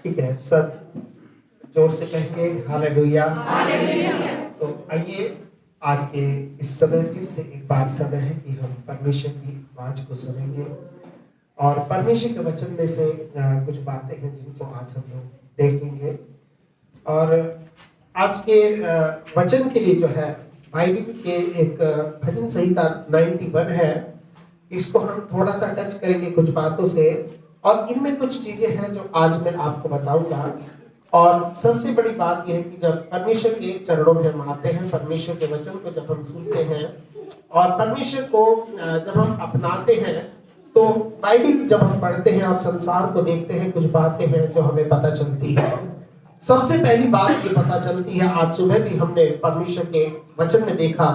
ठीक है, सब जोर से कहेंगे हालेलुया। तो आइए आज के इस समय फिर से एक बार समय है कि हम परमेश्वर की आवाज को सुनेंगे और परमेश्वर के वचन में से कुछ बातें हैं जिनको आज हम लोग देखेंगे। और आज के वचन के लिए जो है बाइबल के एक भजन संहिता 91 है, इसको हम थोड़ा सा टच करेंगे कुछ बातों से और इनमें कुछ चीजें हैं जो आज मैं आपको बताऊंगा। और सबसे बड़ी बात यह है कि जब परमेश्वर के चरणों में हम आते हैं, परमेश्वर के वचन को जब हम सुनते हैं और परमेश्वर को जब हम अपनाते हैं, तो बाइबल जब हम पढ़ते हैं और संसार को देखते हैं, कुछ बातें हैं जो हमें पता चलती है। सबसे पहली बात ये पता चलती है, आज सुबह भी हमने परमेश्वर के वचन में देखा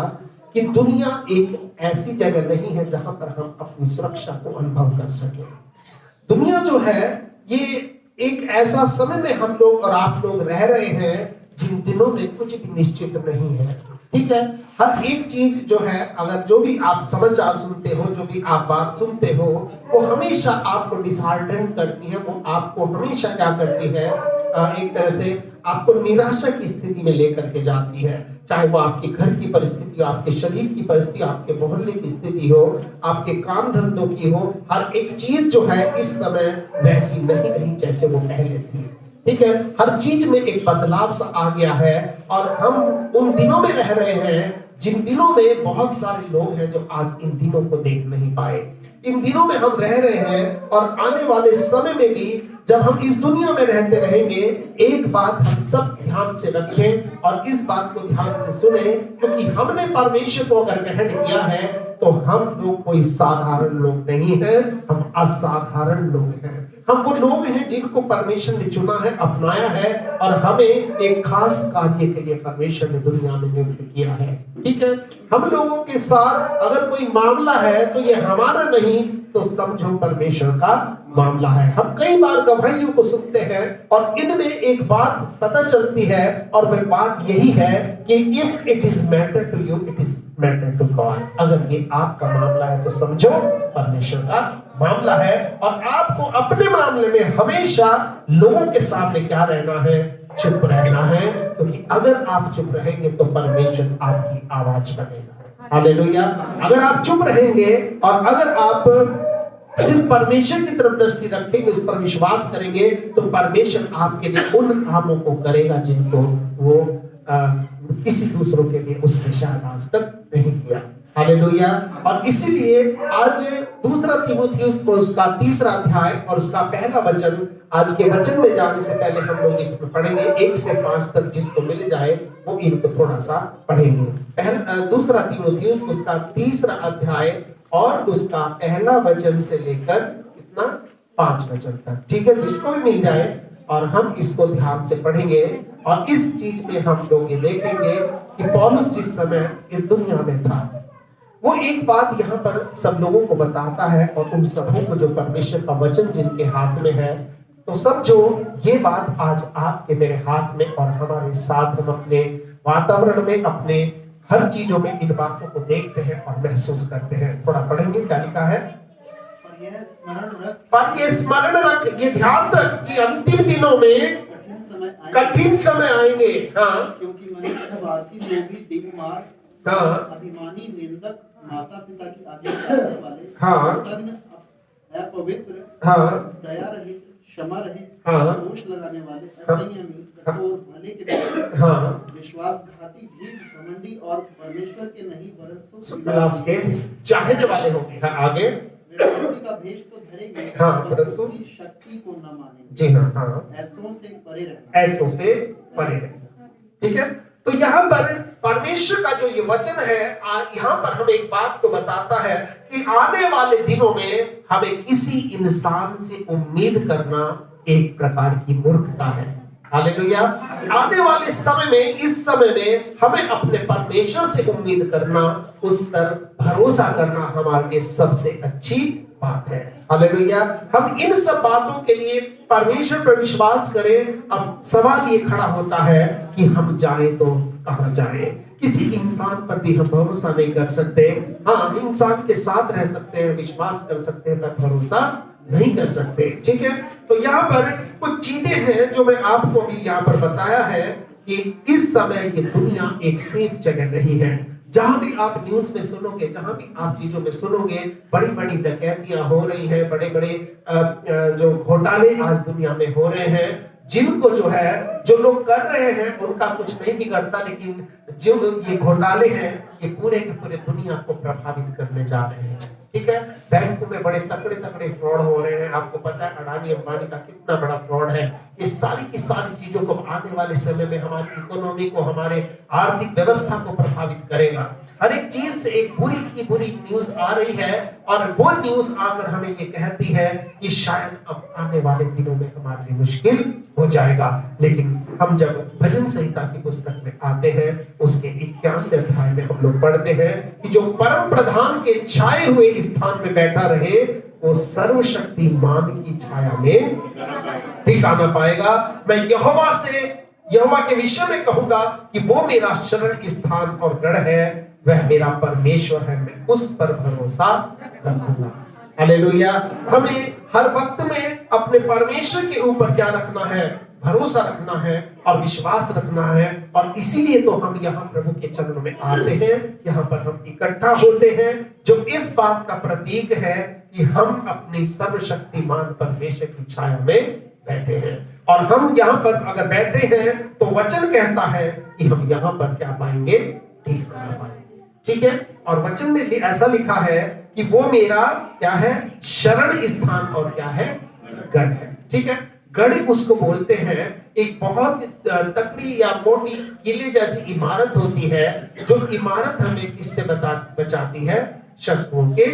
कि दुनिया एक ऐसी जगह नहीं है जहां पर हम अपनी सुरक्षा को अनुभव कर सके। दुनिया जो है ये एक ऐसा समय में हम लोग और आप लोग रह रहे हैं जिन दिनों में कुछ भी निश्चित नहीं है। ठीक है, हर एक चीज जो है, अगर जो भी आप समाचार सुनते हो, जो भी आप बात सुनते हो, वो हमेशा आपको डिसहार्टेंड करती है, वो आपको हमेशा क्या करती है, एक तरह से आपको निराशा की स्थिति में लेकर के जाती है। चाहे वो आपके घर की परिस्थिति हो, आपके शरीर की परिस्थिति, आपके मोहल्ले की स्थिति हो, आपके काम धंधों की हो, हर एक चीज जो है इस समय वैसी नहीं रही जैसे वो पहले थी। ठीक है, हर चीज में एक बदलाव सा आ गया है और हम उन दिनों में रह रहे हैं जिन दिनों में बहुत सारे लोग हैं जो आज इन दिनों को देख नहीं पाए। इन दिनों में हम रह रहे हैं और आने वाले समय में भी जब हम इस दुनिया में रहते रहेंगे, एक बात हम सब ध्यान से रखें और इस बात को ध्यान से सुने, क्योंकि हमने परमेश्वर को अगर ग्रहण किया है तो हम लोग कोई साधारण लोग नहीं हैं, हम असाधारण लोग हैं। हम वो लोग हैं जिनको परमेश्वर ने चुना है, अपनाया है और हमें एक खास कार्य के लिए परमेश्वर ने दुनिया में नियुक्त किया है। ठीक है, हम लोगों के साथ अगर कोई मामला है तो ये हमारा नहीं, तो समझो परमेश्वर का मामला है। हम कई बार गवाहियों को सुनते हैं और इनमें एक बात पता चलती है और वह बात यही है कि if it is matter to you, it is matter to God. अगर ये आपका मामला है तो समझो परमेश्वर का मामला है और आपको अपने मामले में हमेशा लोगों के सामने क्या रहना है, चुप रहना है, क्योंकि अगर आप चुप रहेंगे तो परमेश्वर आपकी आवाज बनेगा। हालेलुया। अगर आप चुप रहेंगे और अगर आप सिर्फ परमेश्वर की तरफ दृष्टि रखेंगे, उस पर विश्वास करेंगे, तो परमेश्वर आपके लिए उन कामों को करेगा जिनको वो किसी दूसरों के लिए उसने शायद आज तक नहीं किया। हालेलुया। और इसीलिए आज दूसरा तीमुथियुस को उसका 3रा अध्याय और उसका पहला वचन, आज के वचन में जाने से पहले हम लोग इसमें पढ़ेंगे 1 से 5 तक, जिसको मिल जाए वो इनको थोड़ा सा पढ़ेंगे। दूसरा तीमुथियुस उसका 3रा अध्याय और उसका पहला वचन से लेकर कितना 5 वचन तक। ठीक है, जिसको भी मिल जाए और हम इसको ध्यान से पढ़ेंगे और इस चीज में हम लोग ये देखेंगे कि पौलुस जिस समय इस दुनिया में था, वो एक बात यहाँ पर सब लोगों को बताता है और उन सबों को जो परमेश्वर का वचन जिनके हाथ में है, तो सब जो ये बात आज आपके मेरे हाथ में और हमारे साथ, हम अपने वातावरण में, अपने हर चीजों में इन बातों को देखते हैं और महसूस करते हैं। थोड़ा पढ़ेंगे, क्या लिखा है? पर ये स्मरण रख, ये ध्यान रख कि अंतिम दिनों में कठिन समय आएंगे। हाँ, क्योंकि मनुष्यवासी लोग भी डिगमार, हाँ, अभिमानी, निंदक, माता पिता की आज्ञा करने वाले, हाँ, अपवित्र, हाँ, दया रहित, क्षमा रहित, हाँ, दोष लगाने वाले, असंयमी, कठोर, भले के, हाँ, विश्वासघाती, भीख, घमंडी और परमेश्वर के नहीं परंतु विलास के चाहने वाले होंगे। हाँ, आगे का भेष तो धरेंगे, हाँ, परंतु शक्ति को न मानेंगे। जी हाँ, हाँ, ऐसों से परे रहना, ऐसों से परे रहना। ठीक है, तो यहाँ पर परमेश्वर का जो ये वचन है, यहाँ पर हमें एक बात को बताता है कि आने वाले दिनों में हमें किसी इंसान से उम्मीद करना एक प्रकार की मूर्खता है। हालेलुया। आने वाले समय में, इस समय में हमें अपने परमेश्वर से उम्मीद करना, उस पर भरोसा करना हमारे लिए सबसे अच्छी बात है। हालेलुया। हम इन सब बातों के लिए परमेश्वर पर विश्वास करें। अब सवाल ये खड़ा होता है कि हम जाएं तो कहां जाएं? किसी इंसान पर भी हम भरोसा नहीं कर सकते। हाँ, इंसान के साथ रह सकते हैं, विश्वास कर सकते हैं, पर भरोसा नहीं कर सकते। ठीक है, तो यहाँ पर कुछ चीजें हैं जो मैं आपको भी यहाँ पर बताया है कि इस समय ये दुनिया एक सेफ जगह नहीं है। जहां भी आप न्यूज में सुनोगे, जहां भी आप चीजों में सुनोगे, बड़ी बड़ी डकैतियां हो रही हैं, बड़े बड़े जो घोटाले आज दुनिया में हो रहे हैं, जिनको जो है जो लोग कर रहे हैं उनका कुछ नहीं बिगड़ता, लेकिन जो ये घोटाले हैं ये पूरे के पूरे दुनिया को प्रभावित करने जा रहे हैं। ठीक है, बैंकों में बड़े तगड़े तगड़े फ्रॉड हो रहे हैं। आपको पता है अडानी अंबानी का कितना बड़ा फ्रॉड है। ये सारी की सारी चीजों को आने वाले समय में हमारी इकोनॉमी को, हमारे आर्थिक व्यवस्था को प्रभावित करेगा। हर एक चीज से एक बुरी की बुरी न्यूज आ रही है और वो न्यूज आकर हमें ये कहती है कि शायद अब आने वाले दिनों में हमारे लिए मुश्किल हो जाएगा। लेकिन हम जब भजन संहिता की पुस्तक में आते हैं, उसके 91वें अध्याय में हम लोग पढ़ते हैं कि जो परम प्रधान के छाए हुए स्थान में बैठा रहे वो सर्वशक्तिमान की छाया में ठिकाना पाएगा। मैं यहोवा के विषय में कहूंगा कि वो मेरा शरण स्थान और गढ़ है, वह मेरा परमेश्वर है, मैं उस पर भरोसा रखूंगा। हालेलुया। हमें हर वक्त में अपने परमेश्वर के ऊपर क्या रखना है? भरोसा रखना है और विश्वास रखना है। और इसीलिए तो हम यहाँ प्रभु के चरणों में आते हैं, यहाँ पर हम इकट्ठा होते हैं, जो इस बात का प्रतीक है कि हम अपनी सर्वशक्तिमान परमेश्वर की छाया में बैठे हैं। और हम यहाँ पर अगर बैठे हैं तो वचन कहता है कि हम यहाँ पर क्या पाएंगे? ठीक पाएंगे। ठीक है, और वचन में भी ऐसा लिखा है कि वो मेरा क्या है? शरण स्थान और क्या है? गढ़ है। ठीक है, गढ़ उसको बोलते हैं एक बहुत तकड़ी या मोटी किले जैसी इमारत होती है, जो इमारत हमें किससे बचाती है? शत्रुओं के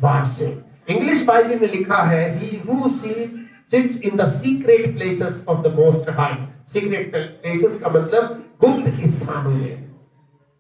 वार से। इंग्लिश बाइबल में लिखा है he who sits in the secret places of the most high। Secret places का मतलब गुप्त स्थानों में,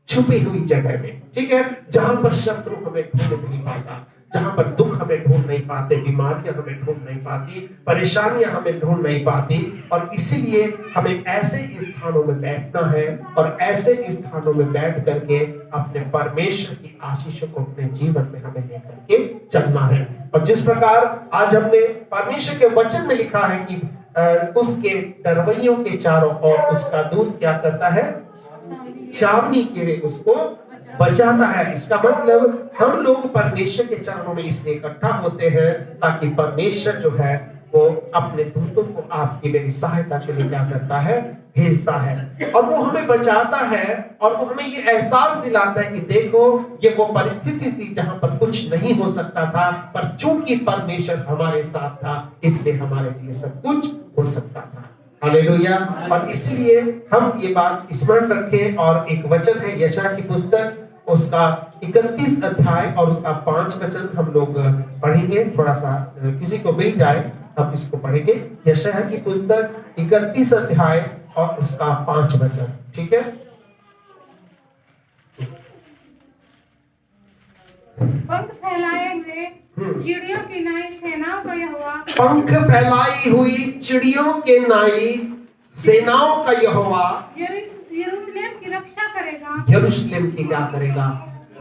छुपी हुई जगह में। ठीक है, जहां पर शत्रु हमें ढूंढ नहीं पाता, जहां पर दुख हमें ढूंढ नहीं पाते, बीमारियां हमें ढूंढ नहीं पाती, परेशानियां हमें ढूंढ नहीं पाती। और इसीलिए हमें ऐसे स्थानों में बैठना है और ऐसे स्थानों में बैठ करके अपने परमेश्वर की आशीषों को अपने जीवन में हमें लेकर के चलना है। और जिस प्रकार आज हमने परमेश्वर के वचन में लिखा है कि उसके दरवैयों के चारों ओर उसका दूत क्या करता है? छावनी के उसको बचाता है। इसका मतलब हम लोग परमेश्वर के चरणों में इसलिए इकट्ठा होते हैं ताकि परमेश्वर जो है वो अपने दूतों को आपकी मेरी सहायता के लिए क्या करता है? भेजता है। और वो हमें बचाता है और वो हमें ये एहसास दिलाता है कि देखो ये वो परिस्थिति थी जहां पर कुछ नहीं हो सकता था, पर चूंकि परमेश्वर हमारे साथ था इसलिए हमारे लिए सब कुछ हो सकता था। हालेलुया। और इसलिए हम ये बात स्मरण रखें। और एक वचन है यशायाह की पुस्तक, उसका 31 अध्याय और उसका 5 वचन हम लोग पढ़ेंगे। थोड़ा सा किसी को मिल जाए हम इसको पढ़ेंगे। यशायाह की पुस्तक 31 अध्याय और उसका 5 वचन। ठीक है, पंख फैलाए हुए चिड़ियों की नाई सेनाओं का यहोवा, पंख फैलाई हुई चिड़ियों के नाई सेनाओं का यहोवा यरूशलेम की रक्षा करेगा। यरूशलेम की क्या करेगा?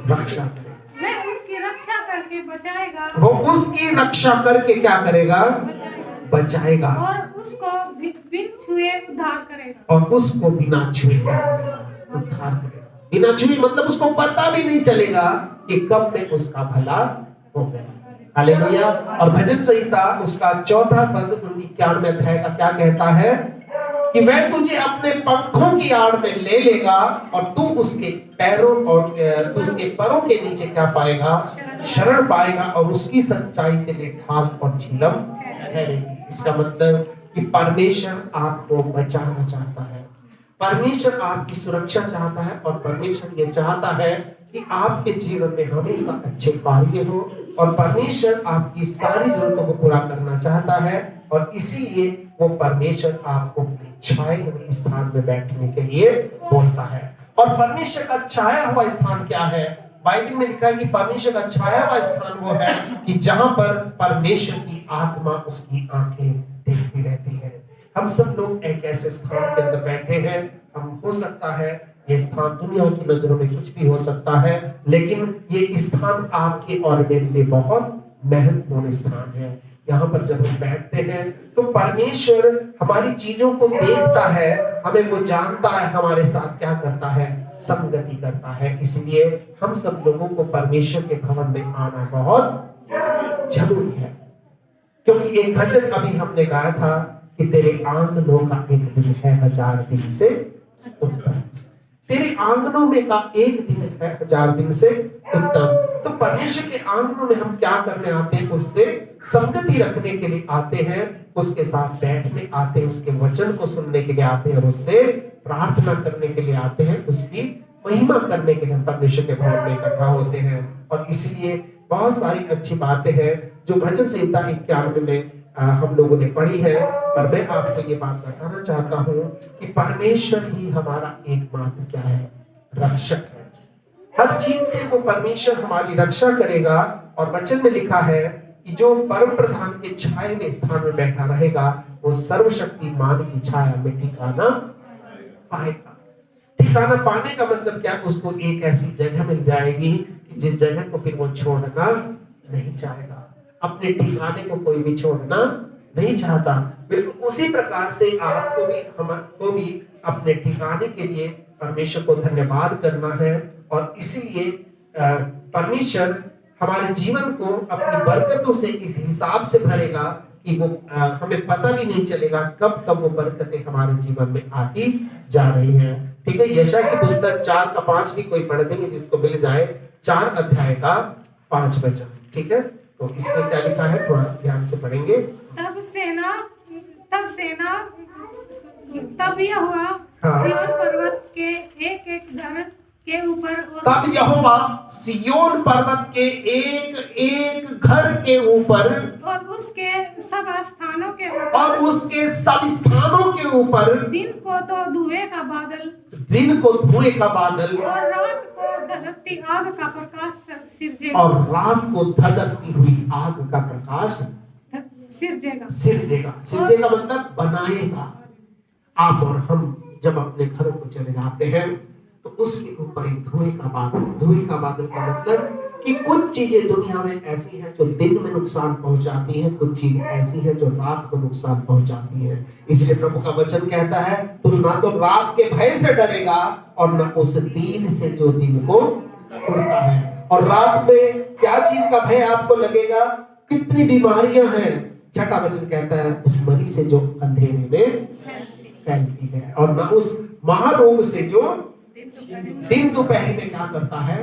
रक्षा करेगा। वह उसकी रक्षा करके बचाएगा। वो उसकी रक्षा करके क्या करेगा? बचाएगा। और उसको बिन छुए उद्धार करेगा। और उसको बिना छुए उद्धार करेगा। बिना छुए मतलब उसको पता भी नहीं चलेगा कि कब में उसका भला हो गया। हालेलुया। और भजन संहिता उसका 4 पद 91 अध्याय का क्या कहता है कि वह तुझे अपने पंखों की आड़ में ले लेगा और तू उसके पैरों और उसके पैरों के नीचे क्या पाएगा? शरण पाएगा। और उसकी सच्चाई के लिए ढाल और झिलम ठहरेगी। इसका मतलब कि परमेश्वर आपको बचाना चाहता है, परमेश्वर आपकी सुरक्षा चाहता है और परमेश्वर ये चाहता है कि आपके जीवन में हमेशा अच्छे कार्य हो। और परमेश्वर आपकी सारी जरूरतों को पूरा करना चाहता है और इसीलिए वो परमेश्वर आपको अपनी छाए हुए स्थान में बैठने के लिए बोलता है। और परमेश्वर का छाया हुआ स्थान क्या है? बाइबल में लिखा है कि परमेश्वर का छाया हुआ स्थान वो है कि जहां पर परमेश्वर की आत्मा उसकी आंखें देखती रहती है। हम सब लोग एक ऐसे स्थान के अंदर बैठे हैं। हम हो सकता है ये स्थान दुनिया की नजरों में कुछ भी हो सकता है, लेकिन ये स्थान आपके और मेरे लिए बहुत महत्वपूर्ण स्थान है। यहाँ पर जब हम बैठते हैं तो परमेश्वर हमारी चीजों को देखता है, हमें वो जानता है, हमारे साथ क्या करता है, संगति करता है। इसलिए हम सब लोगों को परमेश्वर के भवन में आना बहुत जरूरी है। क्योंकि एक भजन अभी हमने गाया था कि तेरे आंगनों का एक दिन है 1000 दिन से उत्तम। तेरे आंगनों में का एक दिन है 1000 दिन से उत्तम। तो परमेश्वर के आंगनों में हम क्या करने आते हैं? उससे संगति रखने के लिए आते हैं, उसके साथ बैठने आते हैं, उसके वचन को सुनने के लिए आते हैं, और उससे प्रार्थना करने के लिए आते हैं, उसकी महिमा करने के लिए हम परमेश्वर के भवन में इकट्ठा होते हैं। और इसलिए बहुत सारी अच्छी बातें हैं जो भजन संहिता 91 में हम लोगों ने पढ़ी है। पर मैं आपको ये बात बताना चाहता हूँ कि परमेश्वर ही हमारा एकमात्र क्या है, रक्षक है। हर चीज से वो परमेश्वर हमारी रक्षा करेगा। और वचन में लिखा है कि जो परम प्रधान के छाए में स्थान में बैठा रहेगा वो सर्वशक्तिमान की छाया में ठिकाना पाएगा। ठिकाना पाने का मतलब क्या? उसको एक ऐसी जगह मिल जाएगी कि जिस जगह को फिर वो छोड़ना नहीं चाहेगा। अपने ठिकाने को कोई भी छोड़ना नहीं चाहता। बिल्कुल उसी प्रकार से आपको भी हमको भी अपने ठिकाने के लिए परमेश्वर को धन्यवाद करना है। और इसीलिए परमेश्वर हमारे जीवन को अपनी बरकतों से इस हिसाब से भरेगा कि वो हमें पता भी नहीं चलेगा कब कब वो बरकतें हमारे जीवन में आती जा रही हैं। ठीक है, यशायाह की पुस्तक 4 का 5 भी कोई पढ़ देंगे जिसको मिल जाए, 4 अध्याय का 5 वचन। ठीक है, तो इसमें क्या लिखा है थोड़ा ध्यान से पढ़ेंगे। तब यहोवा सिय्योन पर्वत के एक एक घर के ऊपर, तब यहोवा सिय्योन पर्वत के एक एक घर के ऊपर और उसके सब स्थानों के ऊपर दिन को तो धुएं का बादल और रात को धधकती आग का प्रकाश सिरजेगा मतलब बनाएगा। आप और हम जब अपने घरों को चले जाते हैं तो उसके ऊपर एक धुएं का बादल का मतलब कि कुछ चीजें दुनिया में ऐसी हैं जो दिन में नुकसान पहुंचाती हैं, कुछ चीजें ऐसी हैं जो रात को नुकसान पहुंचाती हैं। इसलिए प्रभु का वचन कहता है तुम ना तो रात के भय से डरेगा और न उस तीर से जो दिन को उड़ता है। और रात में क्या चीज का भय आपको लगेगा? कितनी बीमारियां हैं। छठा वचन कहता है उस मरी से जो अंधेरे में फैलती है, और न उस महारोग से जो दिन दोपहर में क्या करता है,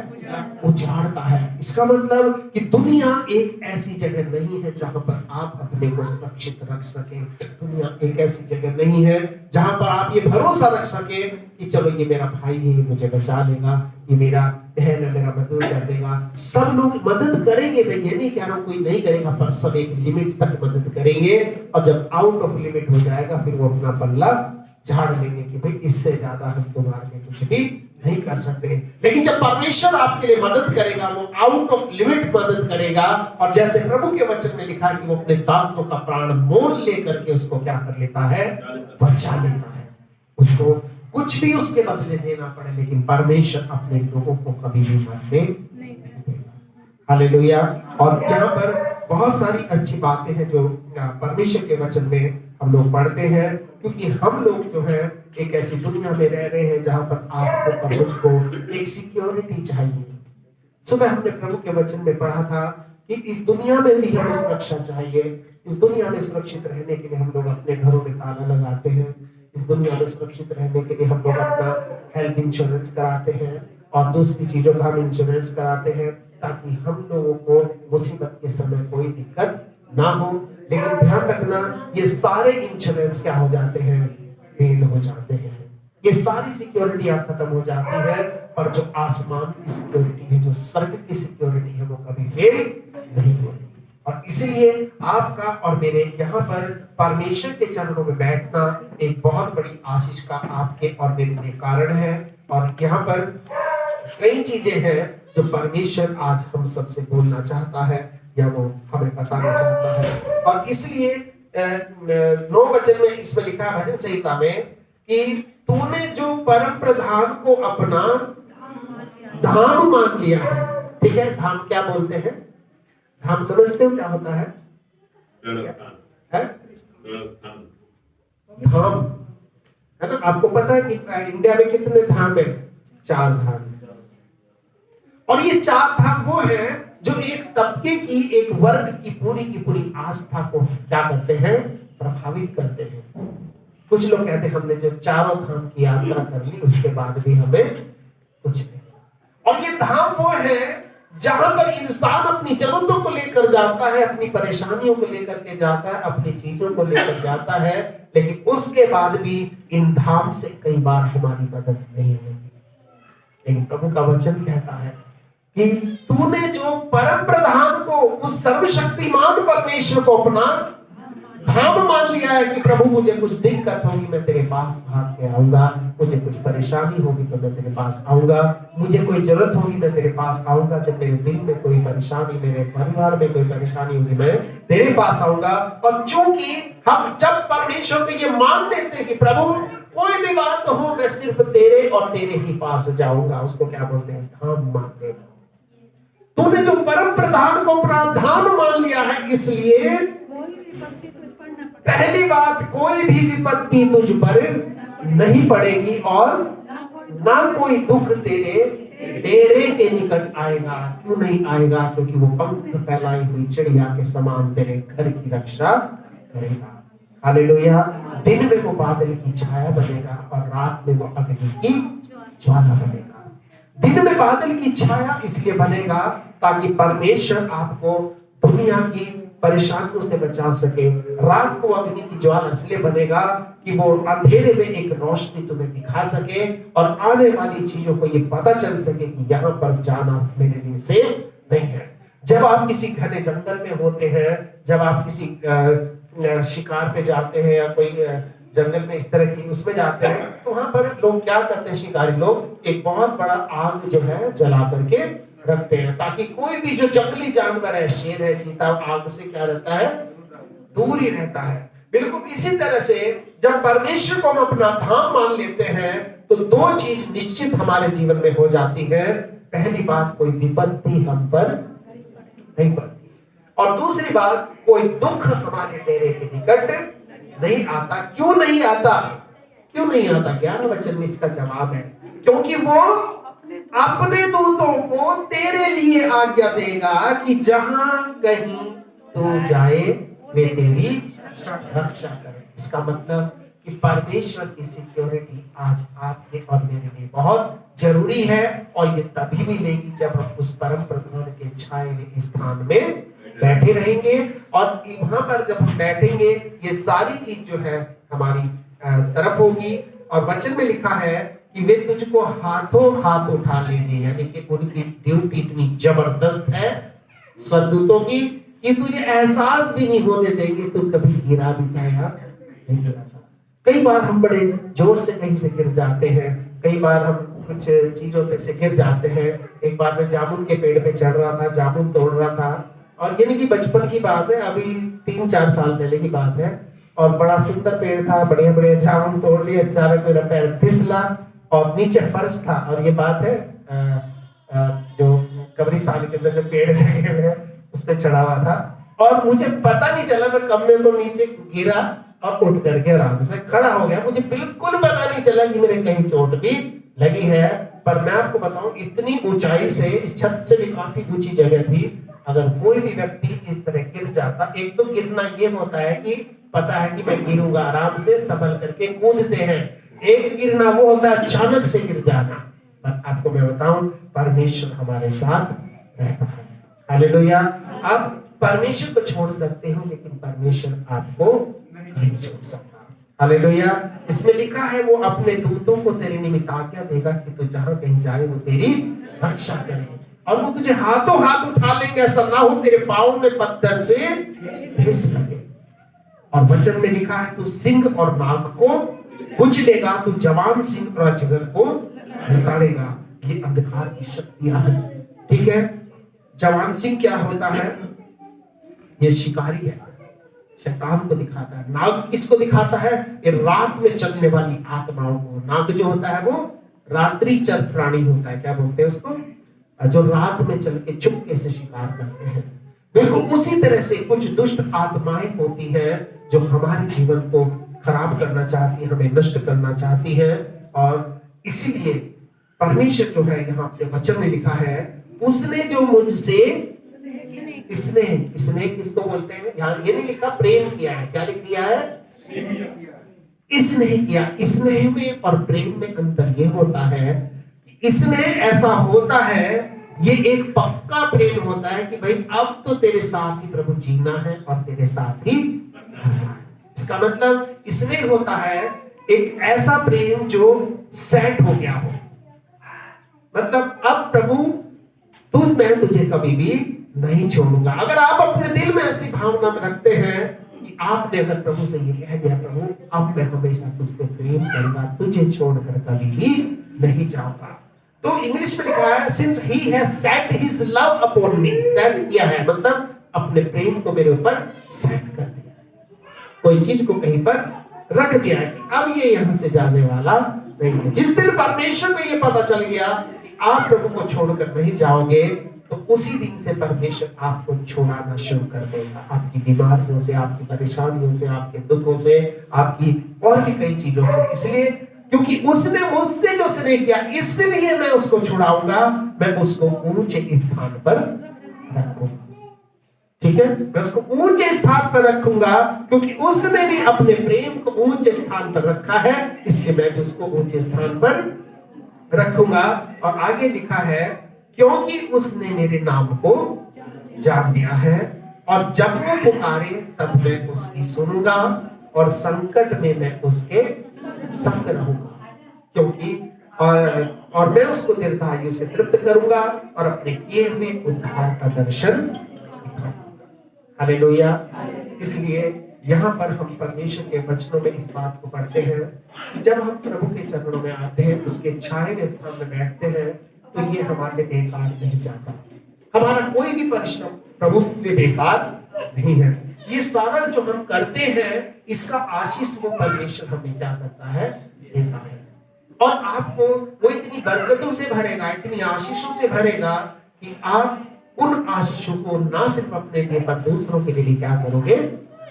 उजाड़ता है। इसका मतलब कि दुनिया एक ऐसी जगह नहीं है जहां पर आप अपने को सुरक्षित रख सके। दुनिया एक ऐसी जगह नहीं है जहां पर आप ये भरोसा रख सके कि चलो ये मेरा भाई है, ये मुझे बचा लेगा, ये मेरा बहन है, मेरा मदद कर देगा। सब लोग मदद करेंगे, मैं ये नहीं कह रहा हूं कोई नहीं करेगा, पर सब एक लिमिट तक मदद करेंगे। और जब आउट ऑफ लिमिट हो जाएगा फिर वो अपना पल्ला झाड़ लेंगे कि भाई इससे ज्यादा हम तुम्हारे लिए कुछ भी नहीं कर सकते। लेकिन जब परमेश्वर आपके लिए मदद करेगा वो आउट ऑफ लिमिट मदद करेगा। और जैसे प्रभु के वचन में लिखा है कि वो अपने दासों का प्राण मोल लेकर के उसको क्या कर लेता है, बचा लेता है। उसको कुछ भी उसके बदले देना पड़े, लेकिन परमेश्वर अपने लोगों को कभी भी मरने नहीं देगा। हालेलुया। और यहाँ पर बहुत सारी अच्छी बातें हैं जो परमेश्वर के वचन में हम लोग पढ़ते हैं, क्योंकि हम लोग जो है एक ऐसी दुनिया में रह रहे हैं जहां पर आपको और मुझको एक सिक्योरिटी चाहिए। सुबह हमने प्रभु के वचन में पढ़ा था कि इस दुनिया में भी हमें सुरक्षा चाहिए। इस दुनिया में सुरक्षित रहने के लिए हम लोग अपने घरों में ताला लगाते हैं। इस दुनिया में सुरक्षित रहने के लिए हम लोग अपना हेल्थ इंश्योरेंस कराते हैं और दूसरी चीजों का हम इंश्योरेंस कराते हैं, ताकि हम लोगों को मुसीबत के समय कोई दिक्कत ना हो। लेकिन ध्यान रखना, ये सारे इंश्योरेंस क्या हो जाते हैं, फेल हो जाते हैं। ये सारी सिक्योरिटी खत्म हो जाती है, और जो आसमान की सिक्योरिटी है, जो स्वर्ग की सिक्योरिटी है, वो कभी फेल नहीं होती। और इसलिए आपका और मेरे यहाँ पर परमेश्वर के चरणों में बैठना एक बहुत बड़ी आशीष का आपके और मेरे लिए कारण है। और यहाँ पर कई चीजें हैं जो परमेश्वर आज हम सबसे बोलना चाहता है या वो हमें बताना चाहता है। और इसलिए 9 वचन में इसमें लिखा है भजन संहिता में कि तूने जो परम प्रधान को अपना धाम मान लिया है। ठीक है, धाम क्या बोलते हैं? धाम समझते हो क्या होता है? है धाम, है ना? आपको पता है कि इंडिया में कितने धाम है? 4 धाम। और ये 4 धाम वो है जो एक तबके की, एक वर्ग की पूरी आस्था को क्या करते हैं? प्रभावित करते हैं। कुछ लोग कहते हैं हमने जो 4 धाम की यात्रा कर ली उसके बाद भी हमें कुछ नहीं। और ये धाम वो है जहां पर इंसान अपनी जरूरतों को लेकर जाता है, अपनी परेशानियों को लेकर के जाता है, अपनी चीजों को लेकर जाता है, लेकिन उसके बाद भी इन धाम से कई बार हमारी मदद नहीं होती। लेकिन प्रभु का वचन कहता है कि तूने जो परम प्रधान को, उस सर्वशक्तिमान परमेश्वर को अपना धाम मान लिया है कि प्रभु मुझे कुछ दिक्कत होगी मैं तेरे पास भाग के आऊंगा, मुझे कुछ परेशानी होगी तो मैं तेरे पास आऊंगा, मुझे कोई जरूरत होगी मैं तेरे पास आऊंगा, जब मेरे दिल में कोई परेशानी, मेरे परिवार में कोई परेशानी होगी मैं तेरे पास आऊंगा। और चूंकि हम जब परमेश्वर को ये मान लेते हैं कि प्रभु कोई भी बात हो मैं सिर्फ तेरे और तेरे ही पास जाऊंगा, उसको क्या बोलते हैं? धाम मान लेना। तूने जो परम प्रधान को अपना धाम मान लिया है, इसलिए पहली बात, कोई भी विपत्ति तुझ पर नहीं पड़ेगी और ना कोई दुख तेरे डेरे के निकट आएगा। क्यों नहीं आएगा? क्योंकि वो पंख फैलाई हुई चिड़िया के समान तेरे घर की रक्षा करेगा। हालेलुया। दिन में वो बादल की छाया बनेगा और रात में वो अग्नि की ज्वाला बनेगा। दिन में बादल की छाया इसलिए बनेगा ताकि परमेश्वर आपको दुनिया की परेशानियों से बचा सके। रात को अग्नि की ज्वाला इसलिए बनेगा कि वो अंधेरे में एक रोशनी तुम्हें दिखा सके और आने वाली चीजों को ये पता चल सके कि यहाँ पर जाना मेरे लिए सेफ नहीं है। जब आप किसी घने जंगल में होते हैं, जब आप किसी शिकार पे जाते हैं या कोई जंगल में इस तरह की उसमें जाते हैं, तो वहां पर लोग क्या करते हैं? शिकारी लोग एक बहुत बड़ा आग जो है जला करके रखते हैं ताकि कोई भी जो जंगली जानवर है, शेर है, चीता, आग से क्या रहता है? दूर ही रहता है। बिल्कुल इसी तरह से जब परमेश्वर को हम अपना धाम मान लेते हैं तो 2 चीज निश्चित हमारे जीवन में हो जाती है। पहली बात, कोई विपत्ति हम पर नहीं पड़ती, और दूसरी बात, कोई दुख हमारे डेरे के निकट नहीं आता। क्यों नहीं आता? क्यों नहीं आता? 11 वचन में इसका जवाब है, क्योंकि वो अपने दूतों को तेरे लिए आज्ञा देगा कि जहां कहीं तू जाए वे तेरी रक्षा करें। इसका मतलब कि परमेश्वर की सिक्योरिटी आज आपके और मेरे लिए बहुत जरूरी है, और ये तभी मिलेगी जब हम उस परम प्रधान के छाए हुए स्थान में बैठे रहेंगे। और वहां पर जब हम बैठेंगे ये सारी चीज जो है हमारी तरफ होगी। और वचन में लिखा है कि वे तुझको हाथों हाथ उठा लेंगे, यानी कि उनकी ड्यूटी इतनी जबरदस्त है स्वर्गदूतों की कि तुझे एहसास भी नहीं होने देंगे तू कभी गिरा भी था या नहीं गिरा था। कई बार हम बड़े जोर से कहीं से गिर जाते हैं, कई बार हम कुछ चीजों पे से गिर जाते हैं। एक बार मैं जामुन के पेड़ पे चढ़ रहा था, जामुन तोड़ रहा था, और यानी कि बचपन की बात है, अभी 3-4 साल पहले की बात है, और बड़ा सुंदर पेड़ था, बड़े बड़े जामुन तोड़ लिए। अचानक मेरा पैर फिसला और नीचे फर्श था, और ये बात है जो कब्रिस्तान के अंदर जो पेड़ लगे हुए हैं उस पे चढ़ा हुआ था, और मुझे पता नहीं चला मैं कब में तो नीचे गिरा और उठ करके आराम से खड़ा हो गया। मुझे बिल्कुल पता नहीं चला कि मेरे कहीं चोट भी लगी है। पर मैं आपको बताऊं, इतनी ऊंचाई से, इस छत से भी काफी ऊंची जगह थी, अगर कोई भी व्यक्ति इस तरह गिर जाता, एक तो गिरना ये होता है कि पता है कि मैं गिरूंगा, आराम से संभल करके कूदते हैं। एक गिरना वो होता है अचानक से गिर जाना। पर आपको मैं बताऊं, परमेश्वर हमारे साथ रहता है। हालेलुया। आप परमेश्वर को छोड़ सकते हो, लेकिन परमेश्वर आपको नहीं छोड़ सकता। हालेलुया। इसमें लिखा है वो अपने दूतों को तेरे निमित्त आज्ञा देगा कि तू जहां कहीं जाए वो तेरी रक्षा करे, और वो तुझे हाथों हाथ उठा लेंगे, ऐसा ना हो तेरे पांव में पत्थर से ठेस लगे। और वचन में लिखा है तू सिंह और नाग को कुचलेगा, तू जवान सिंह और अजगर को लताड़ेगा। ये अंधकार की शक्तियां हैं, ठीक है। जवान सिंह क्या होता है? ये शिकारी है, शैतान को दिखाता है। नाग किसको दिखाता है? ये रात में चलने वाली आत्माओं को। नाग जो होता है वो रात्रिचर प्राणी होता है, क्या बोलते हैं उसको? जो रात में चल के चुपके से शिकार करते हैं। बिल्कुल उसी तरह से कुछ दुष्ट आत्माएं होती हैं जो हमारे जीवन को खराब करना चाहती है, हमें नष्ट करना चाहती है। और इसीलिए परमेश्वर जो है यहाँ अपने वचन में लिखा है, उसने जो मुझसे इसने किसको बोलते हैं, यहाँ ये नहीं लिखा प्रेम किया है, क्या लिख दिया है, इसने किया। स्नेह में और प्रेम में अंतर ये होता है, इसने ऐसा होता है, ये एक पक्का प्रेम होता है कि भाई अब तो तेरे साथ ही प्रभु जीना है और तेरे साथ ही मरना है। इसका मतलब इसमें होता है एक ऐसा प्रेम जो सेट हो गया हो, मतलब अब प्रभु मैं तुझे कभी भी नहीं छोड़ूंगा। अगर आप अपने दिल में ऐसी भावना में रखते हैं कि आपने अगर प्रभु से ये कह दिया, प्रभु अब मैं हमेशा तुझसे प्रेम करूंगा, तुझे छोड़कर कभी भी नहीं जाऊंगा, तो इंग्लिश में लिखा है since he has set his love upon me, set किया है मतलब अपने प्रेम को मेरे ऊपर सेट कर दिया, कोई चीज को कहीं पर रख दिया है कि अब ये यहां से जाने वाला नहीं है। जिस दिन परमेश्वर को ये पता चल गया कि आप प्रभु को छोड़कर नहीं जाओगे, तो उसी दिन से परमेश्वर आपको छुड़ाना शुरू कर देगा, आपकी बीमारियों से, आपकी परेशानियों से, आपके दुखों से, आपकी और भी कई चीजों से। इसलिए क्योंकि उसने मुझसे जो स्नेह किया, इसलिए मैं उसको छुड़ाऊंगा, मैं उसको ऊंचे स्थान पर रखूंगा। ठीक है, मैं उसको ऊंचे स्थान पर रखूंगा क्योंकि उसने भी अपने प्रेम को ऊंचे स्थान पर रखा है, इसलिए मैं भी उसको ऊंचे स्थान पर रखूंगा। और आगे लिखा है क्योंकि उसने मेरे नाम को जान लिया है, और जब वो पुकारे तब मैं उसकी सुनूंगा, और संकट में मैं उसके संग रहूंगा, क्योंकि और मैं उसको दीर्घायु से तृप्त करूंगा और अपने किए हुए उद्धार का दर्शन दिखाऊंगा। हालेलुया। इसलिए यहाँ पर हम परमेश्वर के वचनों में इस बात को पढ़ते हैं कि जब हम प्रभु के चरणों में आते हैं, उसके छाए हुए स्थान में बैठते हैं, तो ये हमारे बेकार नहीं जाता। हमारा कोई भी परिश्रम प्रभु के लिए बेकार नहीं है। ये सारा जो हम करते हैं, इसका आशीष वो परमेश्वर हमें क्या करता है, देता है। और आपको वो इतनी बरकतों से भरेगा, इतनी आशीषों से भरेगा कि आप उन आशीषों को ना सिर्फ अपने लिए पर दूसरों के लिए भी क्या करोगे,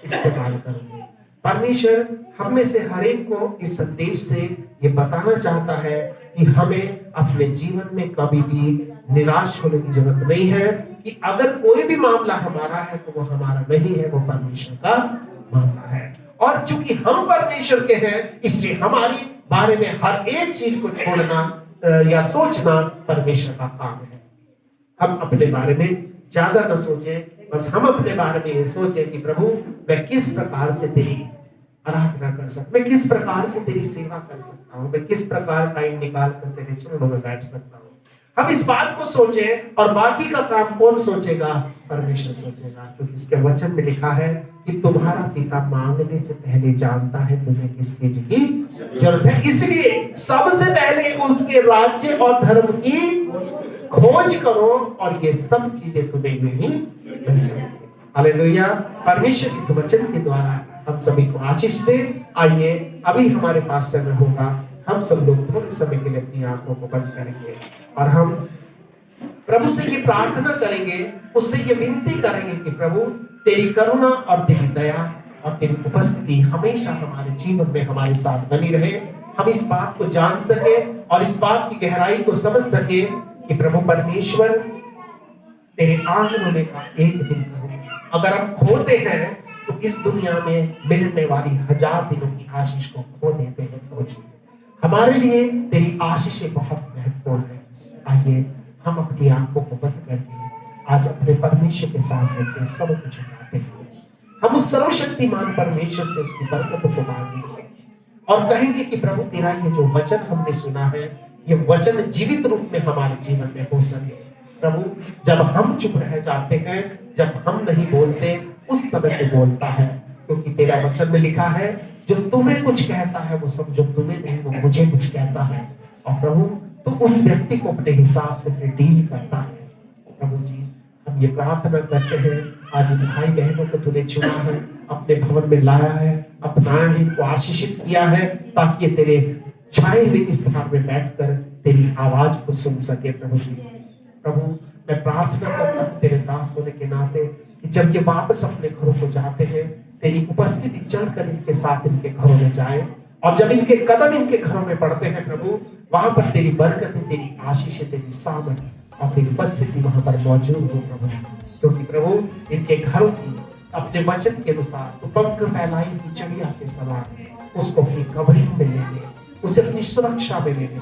इस्तेमाल करोगे। परमेश्वर हम में से हर एक को इस संदेश से ये बताना चाहता है कि हमें अपने जीवन में कभी भी निराश होने की जरूरत नहीं है, कि अगर कोई भी मामला हमारा है तो वो हमारा नहीं है, वो परमेश्वर का मामला है। और चूंकि हम परमेश्वर के हैं, इसलिए हमारी बारे में हर एक चीज को छोड़ना या सोचना परमेश्वर का काम है। हम अपने बारे में ज्यादा न सोचें, बस हम अपने बारे में ये सोचें कि प्रभु मैं किस प्रकार से तेरी आराधना कर सकता, मैं किस प्रकार से तेरी सेवा कर सकता हूँ, मैं किस प्रकार टाइम निकाल कर तेरे चरणों में बैठ सकता हूँ। हम इस बात को सोचें, और बाकी का काम कौन सोचेगा, परमेश्वर सोचेगा, क्योंकि उसके वचन में लिखा है कि तुम्हारा पिता मांगने से पहले जानता है तुम्हें किस चीज की जरूरत है, इसलिए सबसे पहले उसके राज्य और धर्म की खोज करो और ये सब चीजें तुम्हें यूं ही मिल जाएंगी। हालेलुया। परमेश्वर इस वचन के द्वारा हम सभी को आशीष दे। आइए, अभी हमारे पास समय होगा, हम सब लोग थोड़े समय के लिए अपनी आंखों को बंद करेंगे और हम प्रभु से ये प्रार्थना करेंगे, उससे ये विनती करेंगे कि प्रभु तेरी करुणा और तेरी दया और तेरी उपस्थिति हमेशा हमारे जीवन में हमारे साथ बनी रहे। हम इस बात को जान सके और इस बात की गहराई को समझ सके कि प्रभु परमेश्वर तेरे आंगन होने का एक दिन अगर हम खोते हैं तो इस दुनिया में मिलने वाली 1000 दिनों की आशीष को खो देते हैं। हमारे लिए तेरी आशीषें बहुत महत्वपूर्ण है। आइए हम अपनी आंखों को बंद करके आज अपने परमेश्वर के साथ रहते सब कुछ झुकाते हैं। हम उस सर्वशक्तिमान परमेश्वर से उसकी बरकतों को मांगेंगे और कहेंगे कि प्रभु तेरा ये जो वचन हमने सुना है, ये वचन जीवित रूप में हमारे जीवन में हो सके। प्रभु जब हम चुप रह जाते हैं, जब हम नहीं बोलते, उस समय तू बोलता है, क्योंकि तेरा वचन में लिखा है जो तुम्हें कुछ कहता है वो सब जो तुम्हें नहीं वो मुझे कुछ कहता है। और प्रभु तो उस व्यक्ति को अपने हिसाब से फिर डील करता है। प्रभु जी हम ये प्रार्थना करते हैं, आज भाई बहनों को तूने चुना है, अपने भवन में लाया है, अपनाया है, इनको आशीषित किया है ताकि ये तेरे छाए हुए स्थान में बैठकर तेरी आवाज को सुन सके। प्रभु जी प्रभु मैं प्रार्थना करता हूँ तेरे दास होने के नाते कि जब ये वापस अपने घरों को जाते हैं, तेरी उपस्थिति चलकर इनके साथ इनके घरों में जाए, और जब इनके कदम इनके घरों में पड़ते हैं प्रभु, वहां पर तेरी बरकतें, तेरी आशीषें, तेरी सामर्थ और तेरी उपस्थिति वहां पर मौजूद हो प्रभु। क्योंकि प्रभु इनके घरों की अपने वचन के अनुसार तो पंख फैलाई हुई चिड़िया के समान उसको अपनी कवरिंग में लेने, उसे अपनी सुरक्षा में लेने,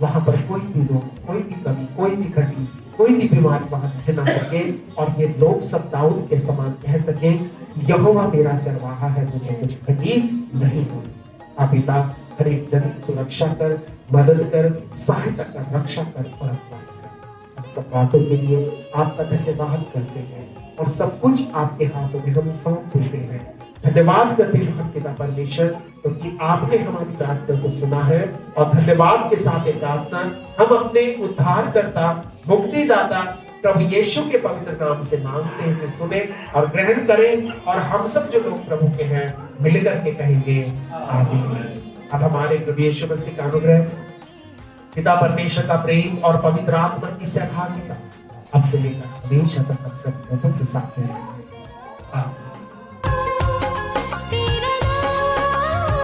वहां पर कोई भी रोग, कोई भी कमी, कोई भी घटी, कोई भी बीमारी वहां रह ना सके, और ये लोग सब दाऊद के समान कह सके, यहोवा मेरा चरवाहा है, मुझे कुछ घटी नहीं होगी। आप पिता हर एक जन की रक्षा कर, मदद कर, सहायता कर, रक्षा कर और अपना सब बातों के लिए आपका धन्यवाद करते हैं, और सब कुछ आपके हाथों में हम सौंप देते हैं। धन्यवाद करते हैं हम पिता परमेश्वर, क्योंकि आपने हमारी प्रार्थना को सुना है, और धन्यवाद के साथ ये प्रार्थना हम अपने उद्धारकर्ता, मुक्तिदाता प्रभु यीशु के पवित्र नाम से मांगते हैं, इसे सुने और ग्रहण करें, और हम सब जो लोग प्रभु के हैं मिलकर के कहेंगे आमीन। अब हमारे प्रभु यीशु मसीह का अनुग्रह, पिता परमेश्वर का प्रेम और पवित्र आत्मा की सहभागिता अब से लेकर हमेशा तक हम सब लोगों के साथ रहेगी। आमीन।